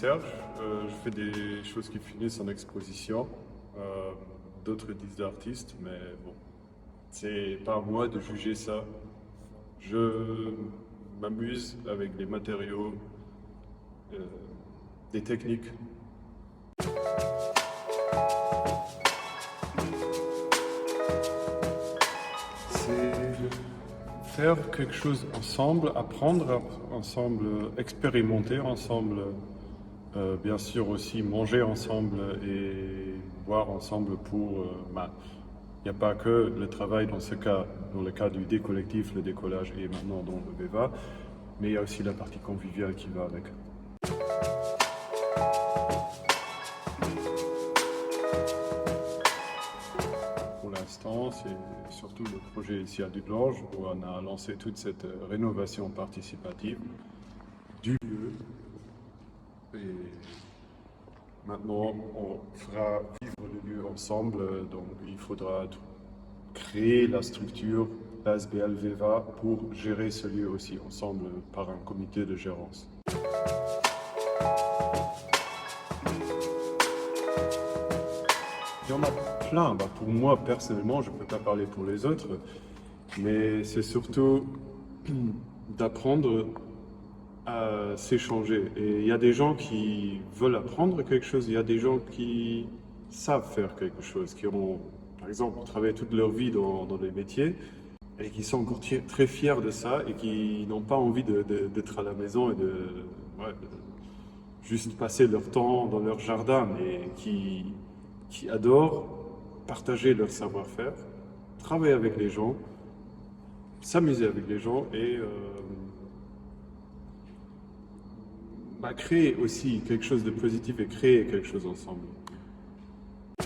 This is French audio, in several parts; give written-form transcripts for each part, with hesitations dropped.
Serge. Je fais des choses qui finissent en exposition. D'autres disent d'artistes, mais bon, c'est pas à moi de juger ça. Je m'amuse avec des matériaux, euh, des techniques. C'est faire quelque chose ensemble, apprendre ensemble, expérimenter ensemble, bien sûr aussi manger ensemble et boire ensemble pour... il n'y a pas que le travail dans ce cas, dans le cas du dé collectif, le décollage et maintenant dans le VEVA, mais il y a aussi la partie conviviale qui va avec. Pour l'instant, c'est surtout le projet ici à Dudelange où on a lancé toute cette rénovation participative du lieu. Et maintenant, on fera vivre le lieu ensemble, donc il faudra créer la structure l'ASBL VEVA pour gérer ce lieu aussi ensemble par un comité de gérance. Il y en a plein. Pour moi, personnellement, je ne peux pas parler pour les autres, mais c'est surtout d'apprendre à s'échanger. Et il y a des gens qui veulent apprendre quelque chose, il y a des gens qui savent faire quelque chose, qui ont, par exemple, travaillé toute leur vie dans des métiers et qui sont encore très fiers de ça et qui n'ont pas envie d'être à la maison et ouais, de juste passer leur temps dans leur jardin, mais qui adorent partager leur savoir-faire, travailler avec les gens, s'amuser avec les gens et créer aussi quelque chose de positif et créer quelque chose ensemble. Le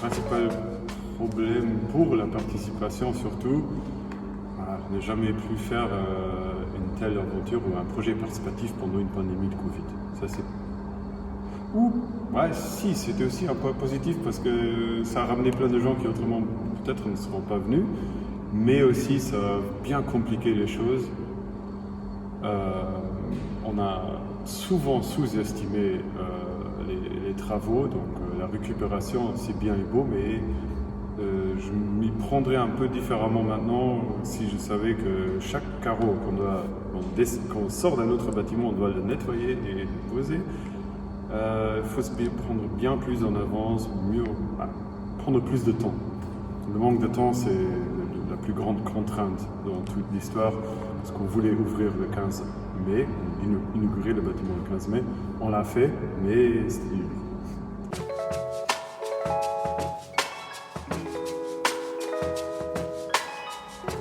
principal problème pour la participation surtout, je n'ai jamais pu faire une telle aventure ou un projet participatif pendant une pandémie de Covid. Ça, c'est... Si, c'était aussi un point positif parce que ça a ramené plein de gens qui autrement peut-être ne seront pas venus, mais aussi ça a bien compliqué les choses. On a souvent sous-estimé les travaux, donc la récupération c'est bien et beau, mais je m'y prendrais un peu différemment maintenant si je savais que chaque carreau quand on sort d'un autre bâtiment, on doit le nettoyer et le poser. Il faut se prendre bien plus en avance, prendre plus de temps. Le manque de temps, c'est la plus grande contrainte dans toute l'histoire, parce qu'on voulait ouvrir le 15 mai, inaugurer le bâtiment le 15 mai. On l'a fait, mais c'était dur.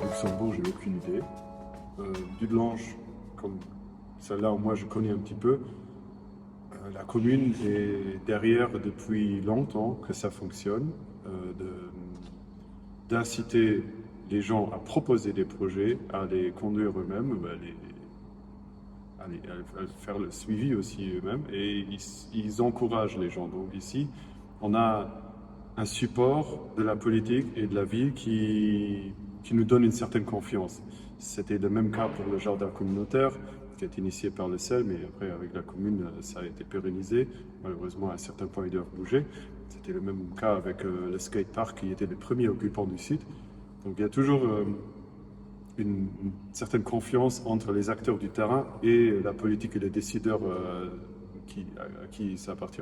Luxembourg, j'ai aucune idée. Dudelange, comme celle-là, moi je connais un petit peu. La commune est derrière depuis longtemps que ça fonctionne, d'inciter les gens à proposer des projets, à les conduire eux-mêmes, à faire le suivi aussi eux-mêmes, et ils encouragent les gens. Donc ici, on a un support de la politique et de la ville qui nous donne une certaine confiance. C'était le même cas pour le jardin communautaire, qui a été initié par le CEL, mais après avec la commune, ça a été pérennisé. Malheureusement, à un certain point, ils doivent bouger. C'était le même cas avec le skatepark, qui était les premiers occupants du site. Donc il y a toujours une certaine confiance entre les acteurs du terrain et la politique et les décideurs à qui ça appartient.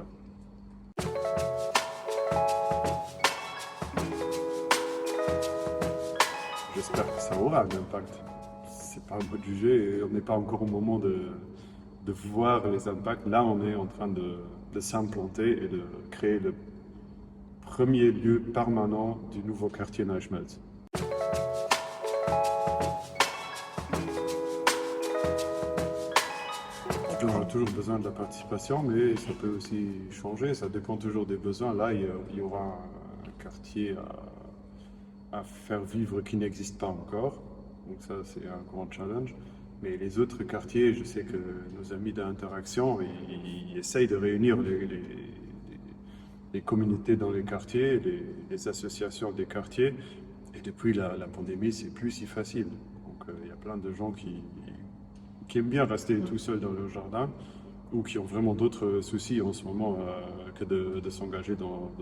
J'espère que ça aura un impact. C'est pas un peu de juger, on n'est pas encore au moment de voir les impacts. Là, on est en train de s'implanter et de créer le premier lieu permanent du nouveau quartier Neuschmelz. On a toujours besoin de la participation, mais ça peut aussi changer, ça dépend toujours des besoins. Là, il y aura un quartier à faire vivre qui n'existe pas encore. Donc ça, c'est un grand challenge. Mais les autres quartiers, je sais que nos amis d'Interaction, ils essayent de réunir les communautés dans les quartiers, les associations des quartiers. Et depuis la pandémie, c'est plus si facile. Donc il y a plein de gens qui aiment bien rester tout seuls dans leur jardin ou qui ont vraiment d'autres soucis en ce moment que de s'engager dans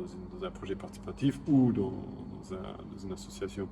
un projet participatif ou dans une association.